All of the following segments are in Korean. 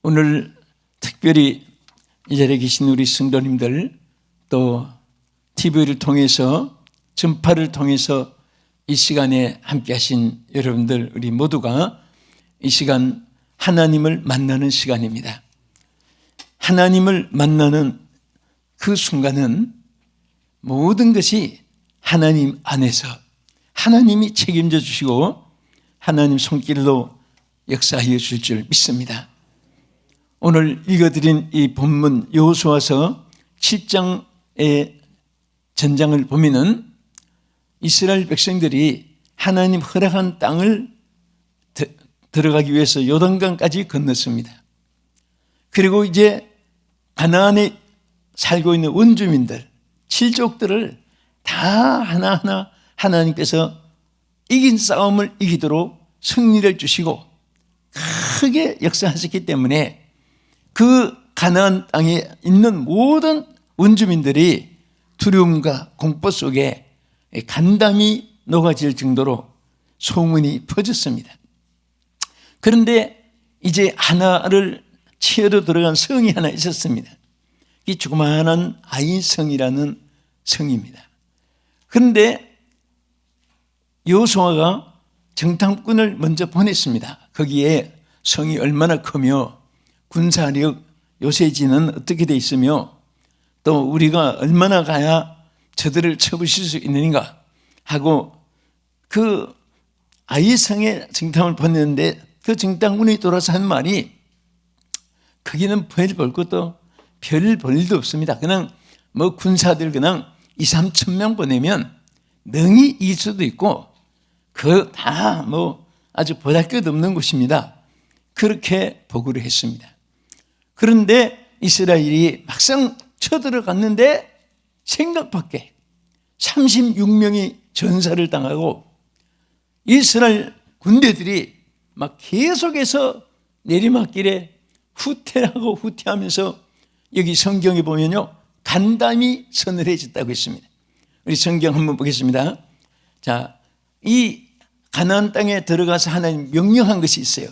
오늘 특별히 이 자리에 계신 우리 성도님들, 또 TV를 통해서, 전파를 통해서 이 시간에 함께 하신 여러분들, 우리 모두가 이 시간 하나님을 만나는 시간입니다. 하나님을 만나는 그 순간은 모든 것이 하나님 안에서 하나님이 책임져 주시고 하나님 손길로 역사하여 줄 줄 믿습니다. 오늘 읽어드린 이 본문 여호수아서 7장의 전장을 보면은 이스라엘 백성들이 하나님 허락한 땅을 들어가기 위해서 요단강까지 건넜습니다. 그리고 이제 가나안에 살고 있는 원주민들, 칠족들을 다 하나하나 하나님께서 이긴 싸움을 이기도록 승리를 주시고 크게 역사하셨기 때문에 그 가나안 땅에 있는 모든 원주민들이 두려움과 공포 속에 간담이 녹아질 정도로 소문이 퍼졌습니다. 그런데 이제 하나를 치어로 들어간 성이 하나 있었습니다. 이 조그마한 아이성이라는 성입니다. 그런데 여호수아가 정탐꾼을 먼저 보냈습니다. 거기에 성이 얼마나 크며 군사력, 요새지는 어떻게 돼 있으며 또 우리가 얼마나 가야 저들을 쳐부실 수 있는가 하고 그 아이성에 정탐을 보냈는데 그 정탐꾼이 돌아서 한 말이 거기는 별 볼 것도 별 볼 일도 없습니다. 그냥 뭐 군사들 그냥 2-3천 명 보내면 능히 이길 수도 있고 그 다 뭐 아주 보잘것없는 곳입니다. 그렇게 보고를 했습니다. 그런데 이스라엘이 막상 쳐들어갔는데 생각밖에 36명이 전사를 당하고 이스라엘 군대들이 막 계속해서 내리막길에 후퇴하고 후퇴하면서 여기 성경에 보면요 간담이 서늘해졌다고 했습니다. 우리 성경 한번 보겠습니다. 자, 이 가나안 땅에 들어가서 하나님 명령한 것이 있어요.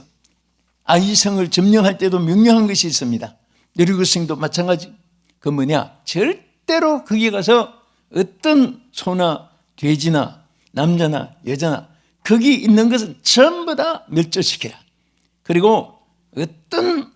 아이성을 점령할 때도 명령한 것이 있습니다. 여리고성도 마찬가지. 그 뭐냐? 절대로 거기에 가서 어떤 소나 돼지나 남자나 여자나 거기 있는 것은 전부 다 멸절시켜라. 그리고 어떤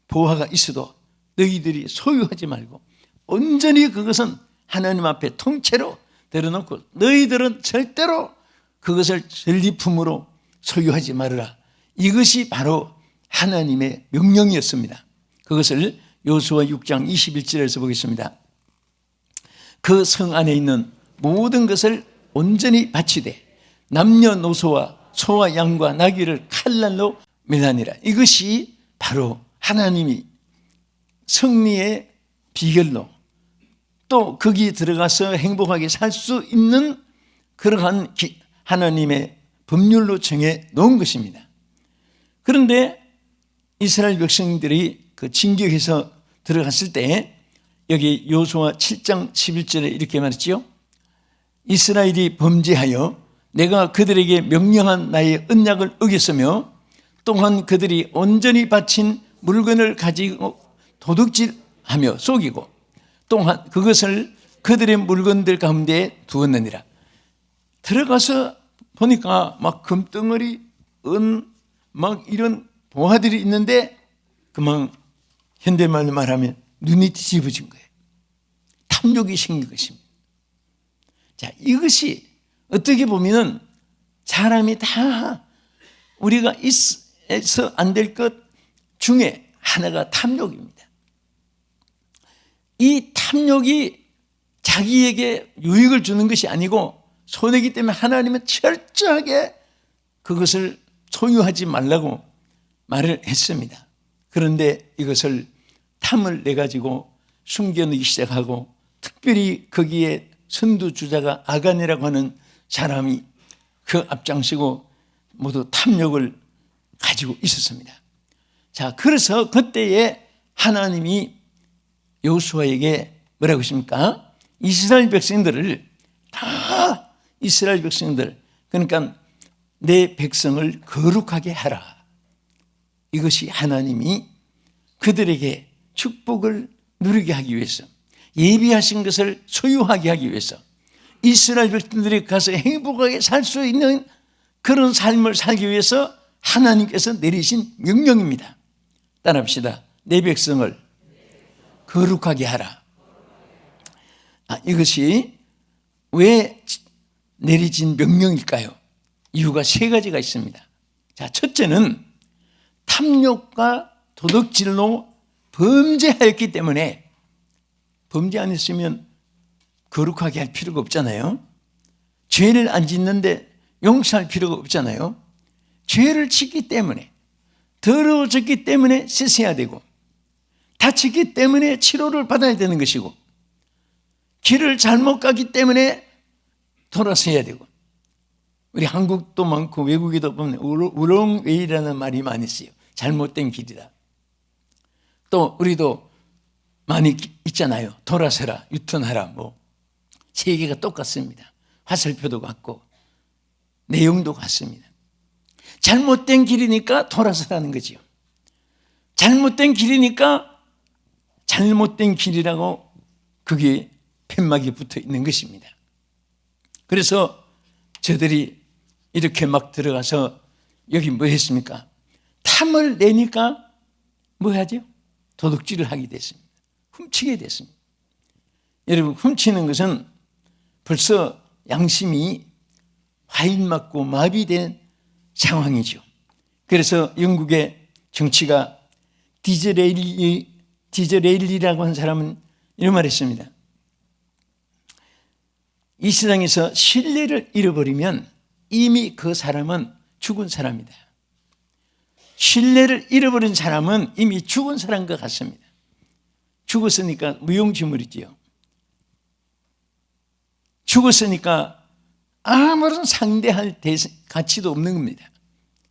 보화가 있어도 너희들이 소유하지 말고 온전히 그것은 하나님 앞에 통째로 들어놓고 너희들은 절대로 그것을 전리품으로 소유하지 말아라. 이것이 바로 하나님의 명령이었습니다. 그것을 여호수아 6장 21절에서 보겠습니다. 그 성 안에 있는 모든 것을 온전히 바치되 남녀노소와 소와 양과 나귀를 칼날로 멸하니라. 이것이 바로 하나님이 승리의 비결로 또 거기 들어가서 행복하게 살 수 있는 그러한 하나님의 법률로 정해 놓은 것입니다. 그런데 이스라엘 백성들이 그 진격해서 들어갔을 때 여기 여호수아 7장 11절에 이렇게 말했지요. 이스라엘이 범죄하여 내가 그들에게 명령한 나의 언약을 어겼으며 또한 그들이 온전히 바친 물건을 가지고 도둑질하며 속이고 또한 그것을 그들의 물건들 가운데 두었느니라. 들어가서 보니까 막 금덩어리, 막 이런 보화들이 있는데 그만 현대말로 말하면 눈이 뒤집어진 거예요. 탐욕이 생긴 것입니다. 자, 이것이 어떻게 보면은 사람이 다 우리가 있어서 안 될 것 중에 하나가 탐욕입니다. 이 탐욕이 자기에게 유익을 주는 것이 아니고 손해이기 때문에 하나님은 철저하게 그것을 소유하지 말라고 말을 했습니다. 그런데 이것을 탐을 내가지고 숨겨놓기 시작하고 특별히 거기에 선두주자가 아간이라고 하는 사람이 그 앞장서고 모두 탐욕을 가지고 있었습니다. 자, 그래서 그때에 하나님이 여호수아에게 뭐라고 하십니까? 이스라엘 백성들을 다 이스라엘 백성들, 그러니까 내 백성을 거룩하게 하라. 이것이 하나님이 그들에게 축복을 누리게 하기 위해서, 예비하신 것을 소유하게 하기 위해서, 이스라엘 백성들이 가서 행복하게 살 수 있는 그런 삶을 살기 위해서 하나님께서 내리신 명령입니다. 따라합시다. 내 백성을 거룩하게 하라. 이것이 왜 내리진 명령일까요? 이유가 세 가지가 있습니다. 자, 첫째는 탐욕과 도둑질로 범죄하였기 때문에, 범죄 안 했으면 거룩하게 할 필요가 없잖아요. 죄를 안 짓는데 용서할 필요가 없잖아요. 죄를 짓기 때문에, 더러워졌기 때문에 씻어야 되고, 다쳤기 때문에 치료를 받아야 되는 것이고, 길을 잘못 가기 때문에 돌아서야 되고, 우리 한국도 많고 외국에도 보면 우롱웨이라는 말이 많이 쓰여요. 잘못된 길이다. 또 우리도 많이 있잖아요. 돌아서라, 유턴하라, 뭐 세계가 똑같습니다. 화살표도 같고 내용도 같습니다. 잘못된 길이니까 돌아서라는 거지요. 잘못된 길이니까 잘못된 길이라고 그게 팻막이 붙어 있는 것입니다. 그래서 저들이 이렇게 막 들어가서 여기 뭐 했습니까? 탐을 내니까 뭐 하죠? 도둑질을 하게 됐습니다. 훔치게 됐습니다. 여러분, 훔치는 것은 벌써 양심이 화인 맞고 마비된 상황이죠. 그래서 영국의 정치가 디즈레일리라고 한 사람은 이런 말을 했습니다. 이 세상에서 신뢰를 잃어버리면 이미 그 사람은 죽은 사람이다. 신뢰를 잃어버린 사람은 이미 죽은 사람과 같습니다. 죽었으니까 무용지물이지요. 죽었으니까 아무런 상대할 가치도 없는 겁니다.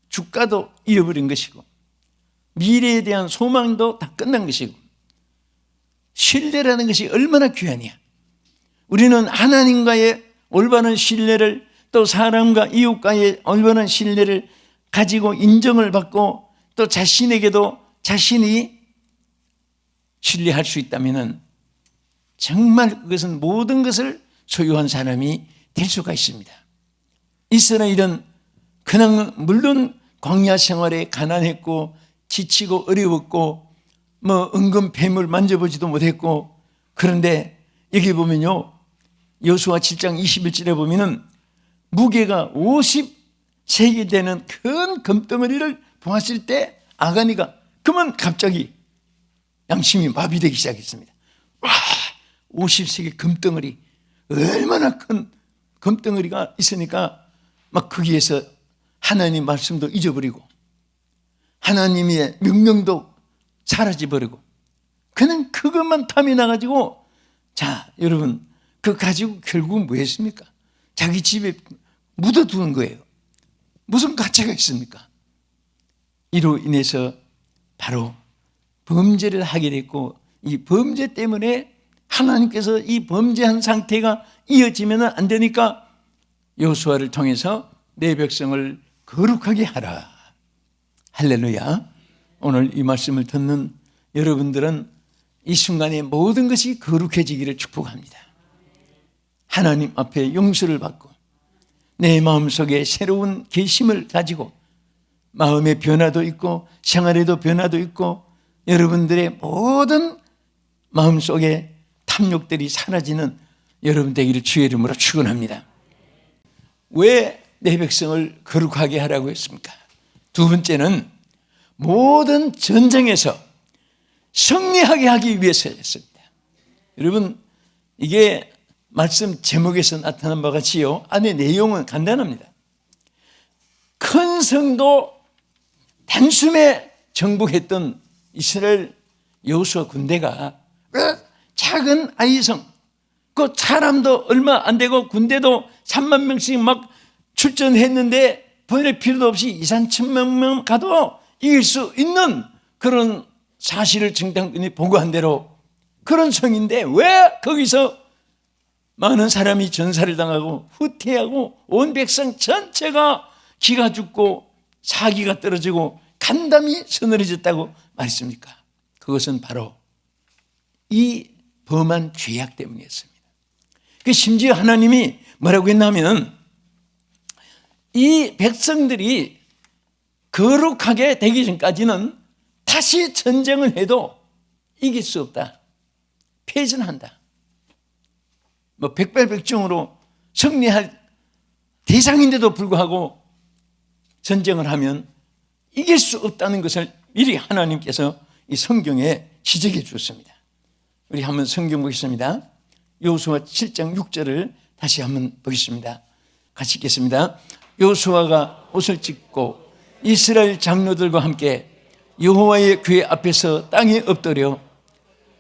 주가도 잃어버린 것이고, 미래에 대한 소망도 다 끝난 것이고, 신뢰라는 것이 얼마나 귀하냐. 우리는 하나님과의 올바른 신뢰를, 또 사람과 이웃과의 올바른 신뢰를 가지고 인정을 받고, 또 자신에게도 자신이 신뢰할 수 있다면 정말 그것은 모든 것을 소유한 사람이 될 수가 있습니다. 이스라엘은 그냥 물론 광야 생활에 가난했고 지치고 어려웠고 뭐 은금 뱀을 만져보지도 못했고, 그런데 여기 보면요, 여호수아 7장 21절에 보면은 무게가 50세기 되는 큰 금덩어리를 보았을 때 아가니가 그만 갑자기 양심이 마비되기 시작했습니다. 와, 50세기 금덩어리, 얼마나 큰 금덩어리가 있으니까 막 거기에서 하나님 말씀도 잊어버리고 하나님의 명령도 사라져버리고 그냥 그것만 탐이 나가지고, 자 여러분, 그거 가지고 결국은 뭐 했습니까? 자기 집에 묻어두는 거예요. 무슨 가치가 있습니까? 이로 인해서 바로 범죄를 하게 됐고, 이 범죄 때문에 하나님께서 이 범죄한 상태가 이어지면 안 되니까 여호수아를 통해서 내 백성을 거룩하게 하라. 할렐루야. 오늘 이 말씀을 듣는 여러분들은 이 순간에 모든 것이 거룩해지기를 축복합니다. 하나님 앞에 용서를 받고 내 마음속에 새로운 계심을 가지고 마음의 변화도 있고 생활에도 변화도 있고 여러분들의 모든 마음속에 탐욕들이 사라지는 여러분 되기를 주의 이름으로 축원합니다. 왜 내 백성을 거룩하게 하라고 했습니까? 두 번째는 모든 전쟁에서 승리하게 하기 위해서였습니다. 여러분, 이게 말씀 제목에서 나타난 바와 같이요, 안에 내용은 간단합니다. 큰 성도 단숨에 정복했던 이스라엘 여호수아 군대가 작은 아이성, 그 사람도 얼마 안 되고 군대도 3만 명씩 막 출전했는데 보낼 필요도 없이 2,3,000명 가도 이길 수 있는 그런 사실을 정당군이 보고한 대로 그런 성인데 왜 거기서 많은 사람이 전사를 당하고 후퇴하고 온 백성 전체가 기가 죽고 사기가 떨어지고 간담이 서늘해졌다고 말했습니까? 그것은 바로 이 범한 죄악 때문이었습니다. 심지어 하나님이 뭐라고 했냐면 이 백성들이 거룩하게 되기 전까지는 다시 전쟁을 해도 이길 수 없다. 패전한다. 백발백중으로 승리할 대상인데도 불구하고 전쟁을 하면 이길 수 없다는 것을 미리 하나님께서 이 성경에 지적해 주었습니다. 우리 한번 성경 보겠습니다. 여호수아 7장 6절을 다시 한번 보겠습니다. 같이 읽겠습니다. 여호수아가 옷을 찢고 이스라엘 장로들과 함께 여호와의 궤 앞에서 땅에 엎드려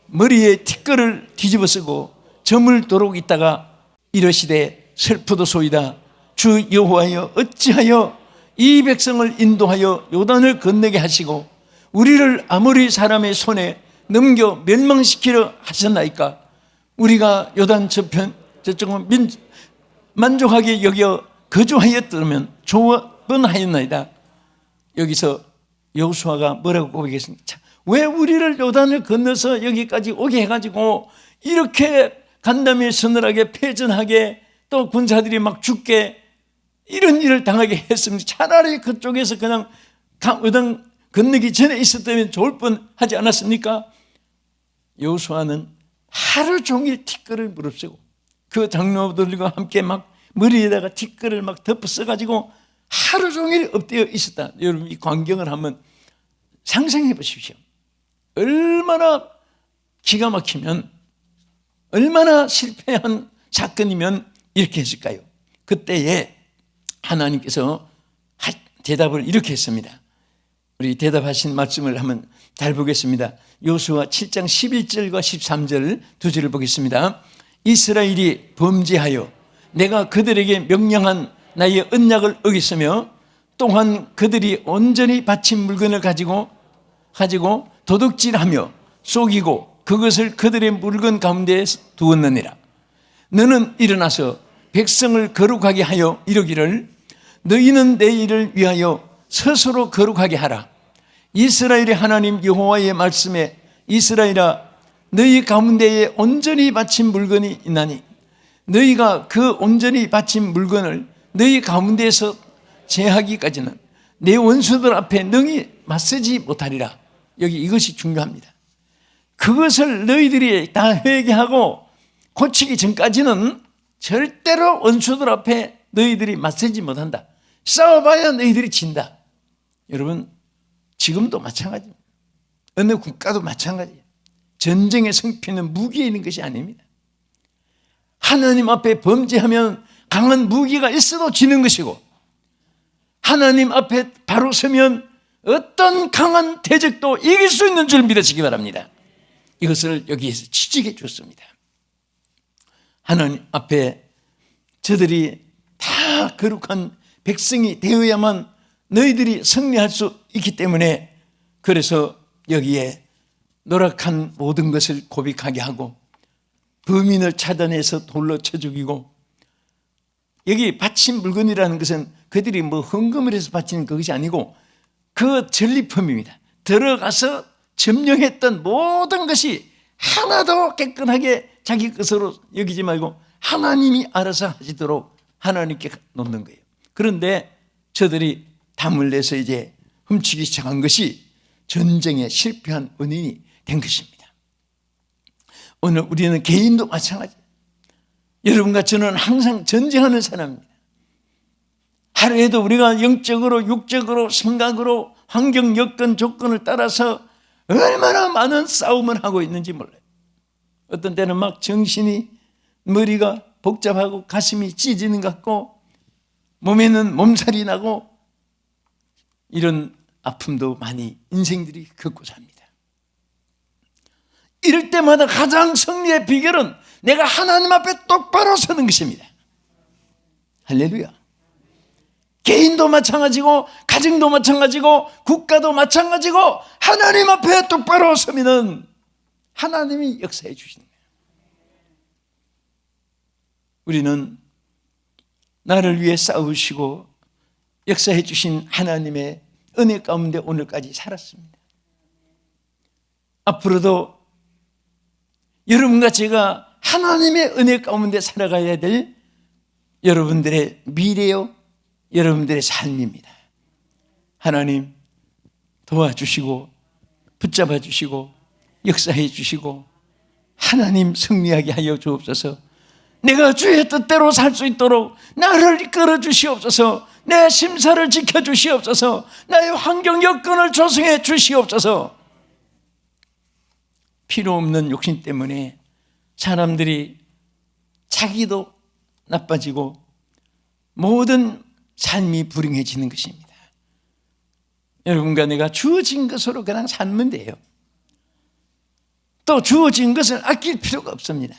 머리에 티끌을 뒤집어 쓰고 점을 도록 있다가 이르시되 슬프도소이다. 주 여호와여 어찌하여 이 백성을 인도하여 요단을 건너게 하시고 우리를 아모리 사람의 손에 넘겨 멸망시키려 하셨나이까. 우리가 요단 저쪽은 만족하게 여겨 거주하였다면 좋은하였나이다. 여기서 여호수아가 뭐라고 고백했습니까? 왜 우리를 요단을 건너서 여기까지 오게 해가지고 이렇게 간담이 서늘하게 패전하게 또 군사들이 막 죽게 이런 일을 당하게 했습니다. 차라리 그쪽에서 그냥 요단 건너기 전에 있었다면 좋을 뻔하지 않았습니까? 여호수아는 하루 종일 티끌을 무릅쓰고 그 장로들과 함께 막 머리에다가 티끌을 막 덮어 써가지고 하루 종일 엎드려 있었다. 여러분 이 광경을 한번 상상해 보십시오. 얼마나 기가 막히면, 얼마나 실패한 사건이면 이렇게 했을까요? 그때에 하나님께서 대답을 이렇게 했습니다. 우리 대답하신 말씀을 한번 잘 보겠습니다. 여호수아 7장 11절과 13절 두 절을 보겠습니다. 이스라엘이 범죄하여 내가 그들에게 명령한 나의 언약을 어겼으며 또한 그들이 온전히 바친 물건을 가지고 도둑질하며 속이고 그것을 그들의 물건 가운데 두었느니라. 너는 일어나서 백성을 거룩하게 하여 이르기를 너희는 내 일을 위하여 스스로 거룩하게 하라. 이스라엘의 하나님 여호와의 말씀에 이스라엘아 너희 가운데에 온전히 바친 물건이 있나니 너희가 그 온전히 바친 물건을 너희 가운데에서 제하기까지는 내 원수들 앞에 능히 맞서지 못하리라. 여기 이것이 중요합니다. 그것을 너희들이 다 회개하고 고치기 전까지는 절대로 원수들 앞에 너희들이 맞서지 못한다. 싸워봐야 너희들이 진다. 여러분 지금도 마찬가지입니다. 어느 국가도 마찬가지예요. 전쟁의 승패는 무기에 있는 것이 아닙니다. 하나님 앞에 범죄하면 강한 무기가 있어도 지는 것이고 하나님 앞에 바로 서면 어떤 강한 대적도 이길 수 있는 줄 믿으시기 바랍니다. 이것을 여기에서 지적해 줬습니다. 하나님 앞에 저들이 다 거룩한 백성이 되어야만 너희들이 승리할 수 있기 때문에 그래서 여기에 노력한 모든 것을 고백하게 하고 범인을 찾아내서 돌로 쳐 죽이고 여기 바친 물건이라는 것은 그들이 뭐 헌금을 해서 바치는 그것이 아니고 그 전리품입니다. 들어가서 점령했던 모든 것이 하나도 깨끗하게 자기 것으로 여기지 말고 하나님이 알아서 하시도록 하나님께 놓는 거예요. 그런데 저들이 담을 내서 이제 훔치기 시작한 것이 전쟁에 실패한 원인이 된 것입니다. 오늘 우리는 개인도 마찬가지예요. 여러분과 저는 항상 전쟁하는 사람입니다. 하루에도 우리가 영적으로 육적으로 생각으로 환경 여건 조건을 따라서 얼마나 많은 싸움을 하고 있는지 몰라요. 어떤 때는 막 정신이 머리가 복잡하고 가슴이 찢어지는 것 같고 몸에는 몸살이 나고 이런 아픔도 많이 인생들이 겪고 삽니다. 이럴 때마다 가장 승리의 비결은 내가 하나님 앞에 똑바로 서는 것입니다. 할렐루야. 개인도 마찬가지고 가정도 마찬가지고 국가도 마찬가지고 하나님 앞에 똑바로 서면은 하나님이 역사해 주시는 거예요. 우리는 나를 위해 싸우시고 역사해 주신 하나님의 은혜 가운데 오늘까지 살았습니다. 앞으로도 여러분과 제가 하나님의 은혜 가운데 살아가야 될 여러분들의 미래요, 여러분들의 삶입니다. 하나님 도와주시고 붙잡아 주시고 역사해 주시고 하나님 승리하게 하여 주옵소서. 내가 주의 뜻대로 살 수 있도록 나를 이끌어 주시옵소서. 내 심사를 지켜 주시옵소서. 나의 환경 여건을 조성해 주시옵소서. 필요 없는 욕심 때문에 사람들이 자기도 나빠지고 모든 삶이 불행해지는 것입니다. 여러분과 내가 주어진 것으로 그냥 살면 돼요. 또 주어진 것을 아낄 필요가 없습니다.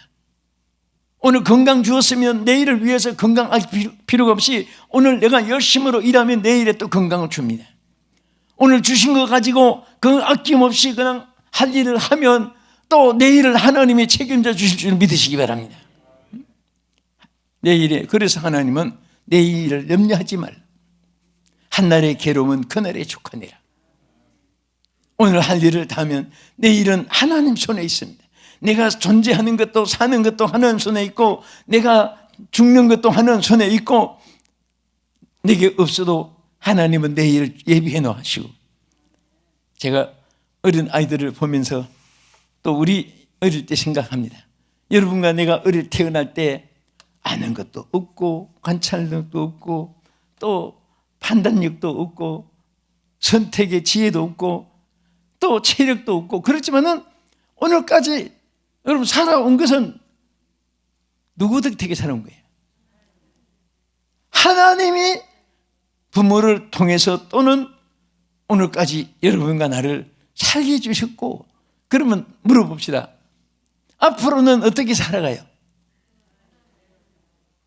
오늘 건강 주었으면 내일을 위해서 건강 아낄 필요가 없이 오늘 내가 열심으로 일하면 내일에 또 건강을 줍니다. 오늘 주신 거 가지고 그 아낌없이 그냥 할 일을 하면 또 내일을 하나님이 책임져 주실 줄 믿으시기 바랍니다. 내일에, 그래서 하나님은 내일을 염려하지 말라. 한날의 괴로움은 그날의 족하니라. 오늘 할 일을 다 하면 내일은 하나님 손에 있습니다. 내가 존재하는 것도 사는 것도 하나님 손에 있고 내가 죽는 것도 하나님 손에 있고 내게 없어도 하나님은 내일을 예비해 놓으시고, 제가 어린 아이들을 보면서 또 우리 어릴 때 생각합니다. 여러분과 내가 어릴 태어날 때 아는 것도 없고 관찰력도 없고 또 판단력도 없고 선택의 지혜도 없고 또 체력도 없고 그렇지만은 오늘까지 여러분 살아온 것은 누구 덕택에 살아온 거예요? 하나님이 부모를 통해서 또는 오늘까지 여러분과 나를 살게 해주셨고, 그러면 물어봅시다. 앞으로는 어떻게 살아가요?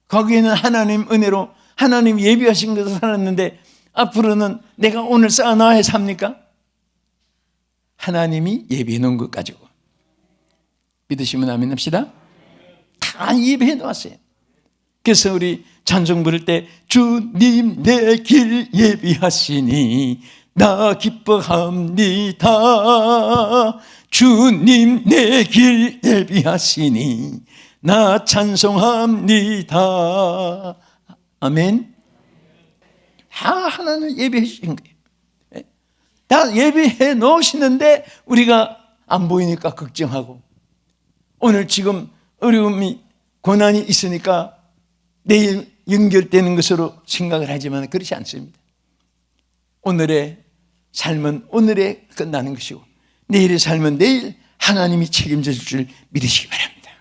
거기에는 하나님 은혜로 하나님 예비하신 것을 살았는데 앞으로는 내가 오늘 쌓아놔야 삽니까? 하나님이 예비해 놓은 것 가지고 믿으시면 아멘 합시다. 다 예비해 놓았어요. 그래서 우리 찬송 부를 때 주님 내 길 예비하시니 나 기뻐합니다. 주님 내 길 예비하시니 나 찬송합니다. 아멘. 다 하나님 예비해 주신 거예요. 다 예비해 놓으시는데 우리가 안 보이니까 걱정하고, 오늘 지금 어려움이 고난이 있으니까 내일 연결되는 것으로 생각을 하지만 그렇지 않습니다. 오늘의 삶은 오늘에 끝나는 것이고 내일의 삶은 내일 하나님이 책임져 줄 줄 믿으시기 바랍니다.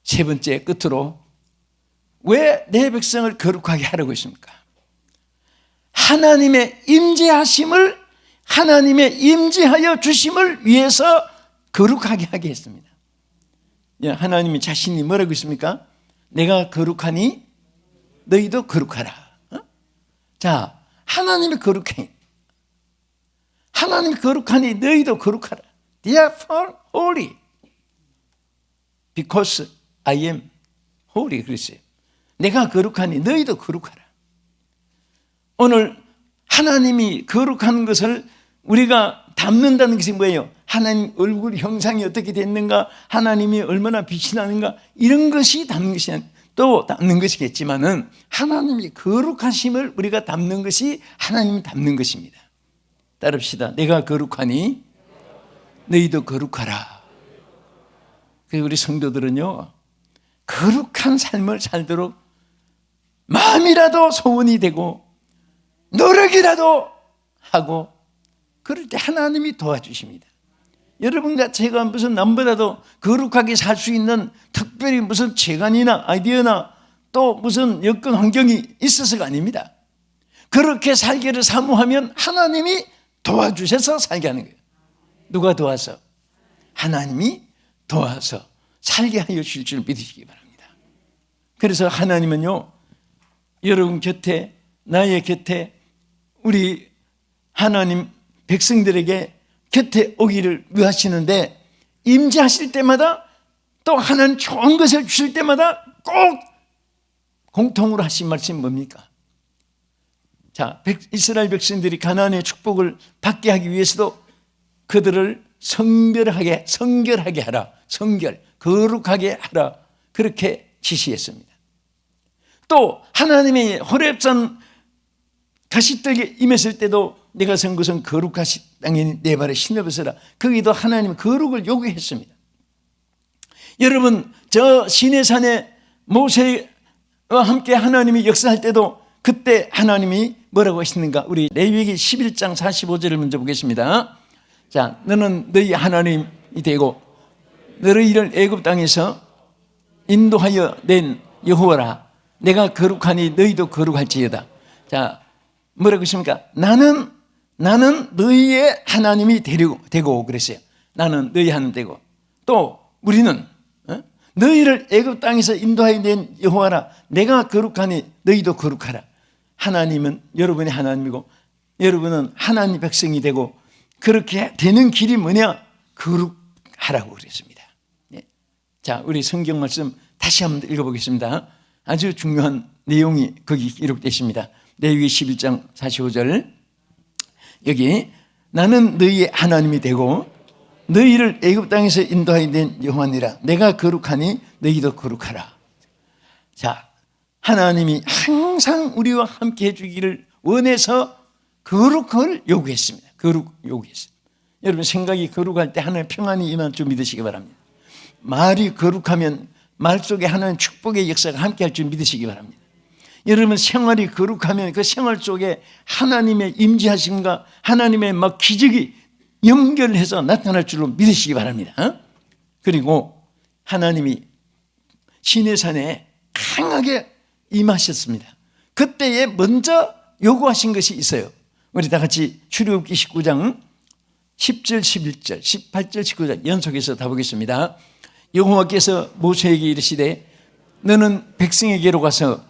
세 번째, 끝으로 왜 내 백성을 거룩하게 하려고 했습니까? 하나님의 임재하심을, 하나님의 임재하여 주심을 위해서 거룩하게 하게 했습니다. 하나님이 자신이 뭐라고 했습니까? 내가 거룩하니 너희도 거룩하라. 자, 하나님이 거룩해. 하나님이 거룩하니 너희도 거룩하라. Therefore holy, because I am holy. 그랬어요. 내가 거룩하니 너희도 거룩하라. 오늘 하나님이 거룩한 것을 우리가 담는다는 것이 뭐예요? 하나님 얼굴 형상이 어떻게 됐는가, 하나님이 얼마나 빛이 나는가, 이런 것이 담는 것이 또 담는 것이겠지만은 하나님이 거룩하심을 우리가 담는 것이 하나님이 담는 것입니다. 따릅시다. 내가 거룩하니 너희도 거룩하라. 그래서 우리 성도들은요, 거룩한 삶을 살도록 마음이라도 소원이 되고 노력이라도 하고, 그럴 때 하나님이 도와주십니다. 여러분과 제가 무슨 남보다도 거룩하게 살 수 있는 특별히 무슨 재간이나 아이디어나 또 무슨 여건 환경이 있어서가 아닙니다. 그렇게 살기를 사모하면 하나님이 도와주셔서 살게 하는 거예요. 누가 도와서? 하나님이 도와서 살게 하여 주실 줄 믿으시기 바랍니다. 그래서 하나님은요, 여러분 곁에, 나의 곁에, 우리 하나님 백성들에게 곁에 오기를 위하시는데, 임재하실 때마다 또 하나님 좋은 것을 주실 때마다 꼭 공통으로 하신 말씀이 뭡니까? 자, 이스라엘 백성들이 가나안의 축복을 받게 하기 위해서도 그들을 성결하게 하라. 거룩하게 하라. 그렇게 지시했습니다. 또 하나님이 호렙산 가시떡에 임했을 때도 내가 선 것은 거룩하시 땅에 내 발에 신어벗으라. 거기도 하나님은 거룩을 요구했습니다. 여러분, 저 시내산에 모세와 함께 하나님이 역사할 때도 그때 하나님이 뭐라고 하시는가? 우리 레위기 11장 45절을 먼저 보겠습니다. 자, 너는 너희 하나님이 되고 너희를 애굽 땅에서 인도하여 낸 여호와라. 내가 거룩하니 너희도 거룩할지어다. 자, 뭐라고 했습니까? 나는 너희의 하나님이 되고 그랬어요. 나는 너희 하나님 되고, 또 우리는 너희를 애굽 땅에서 인도하여 낸 여호와라. 내가 거룩하니 너희도 거룩하라. 하나님은 여러분의 하나님이고 여러분은 하나님 백성이 되고, 그렇게 되는 길이 뭐냐? 거룩하라고 그랬습니다. 자, 우리 성경 말씀 다시 한번 읽어보겠습니다. 아주 중요한 내용이 거기 기록되십니다. 레위기 11장 45절, 여기 나는 너희의 하나님이 되고 너희를 애굽 땅에서 인도하여 낸 여호와니라. 내가 거룩하니 너희도 거룩하라. 자, 하나님이 항상 우리와 함께 해주기를 원해서 거룩을 요구했습니다. 여러분, 생각이 거룩할 때 하나님의 평안이 임할 줄 믿으시기 바랍니다. 말이 거룩하면 말 속에 하나님의 축복의 역사가 함께 할 줄 믿으시기 바랍니다. 여러분, 생활이 거룩하면 그 생활 속에 하나님의 임재하심과 하나님의 막 기적이 연결해서 나타날 줄로 믿으시기 바랍니다. 그리고 하나님이 시내산에 강하게 임하셨습니다. 그때에 먼저 요구하신 것이 있어요. 우리 다 같이 출애굽기 19장 10절, 11절, 18절, 19절 연속해서 다 보겠습니다. 여호와께서 모세에게 이르시되 너는 백성에게로 가서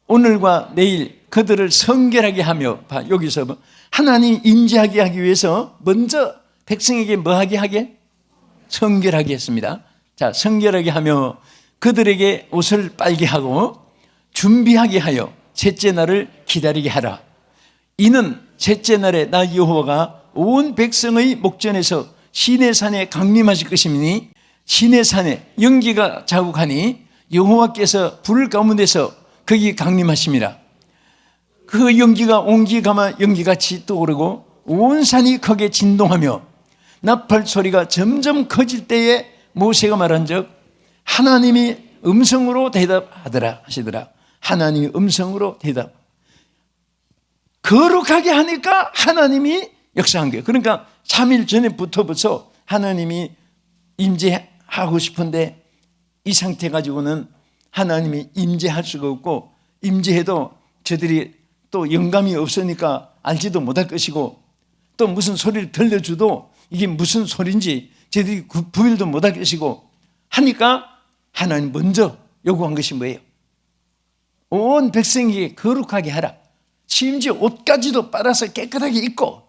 오늘과 내일 그들을 성결하게 하며, 여기서 하나님 임재하게 하기 위해서 먼저 백성에게 뭐하게 하게? 성결하게 했습니다. 자, 성결하게 하며 그들에게 옷을 빨게 하고 준비하게 하여 셋째 날을 기다리게 하라. 이는 셋째 날에 나 여호와가 온 백성의 목전에서 시내산에 강림하실 것이니 시내산에 연기가 자욱하니 여호와께서 불 가운데서 거기 강림하심이라. 그 연기가 온기가마 연기같이 떠오르고 온 산이 크게 진동하며 나팔 소리가 점점 커질 때에 모세가 말한즉 하나님이 음성으로 대답하더라 하시더라. 하나님이 음성으로 대답. 거룩하게 하니까 하나님이 역사한 거예요. 그러니까 3일 전에부터 벌써 하나님이 임재하고 싶은데 이 상태 가지고는 하나님이 임재할 수가 없고, 임재해도 저들이 또 영감이 없으니까 알지도 못할 것이고, 또 무슨 소리를 들려줘도 이게 무슨 소리인지 저들이 구별도 못할 것이고 하니까 하나님 먼저 요구한 것이 뭐예요? 온 백성에게 거룩하게 하라. 심지어 옷까지도 빨아서 깨끗하게 입고,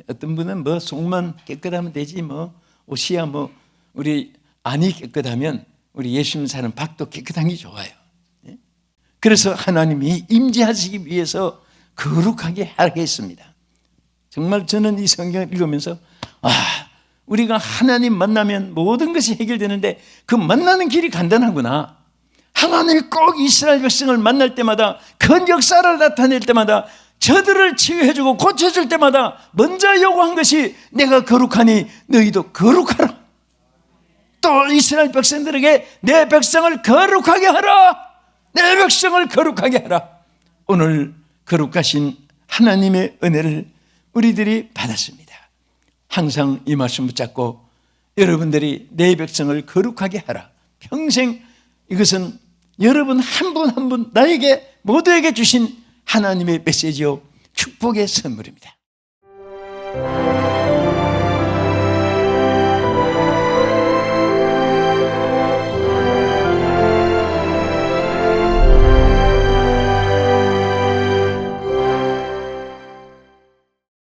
어떤 분은 뭐 속만 깨끗하면 되지, 뭐 옷이야 뭐 우리 안이 깨끗하면 우리 예수 믿는 사람 밖도 깨끗한 게 좋아요. 그래서 하나님이 임재하시기 위해서 거룩하게 하겠습니다. 정말 저는 이 성경을 읽으면서 우리가 하나님 만나면 모든 것이 해결되는데 그 만나는 길이 간단하구나. 하나님이 꼭 이스라엘 백성을 만날 때마다 그 역사를 나타낼 때마다 저들을 치유해주고 고쳐줄 때마다 먼저 요구한 것이 내가 거룩하니 너희도 거룩하라. 또 이스라엘 백성들에게 내 백성을 거룩하게 하라. 내 백성을 거룩하게 하라. 오늘 거룩하신 하나님의 은혜를 우리들이 받았습니다. 항상 이 말씀 붙잡고 여러분들이 내 백성을 거룩하게 하라. 평생 이것은 여러분 한 분 한 분 나에게 모두에게 주신 하나님의 메시지요 축복의 선물입니다.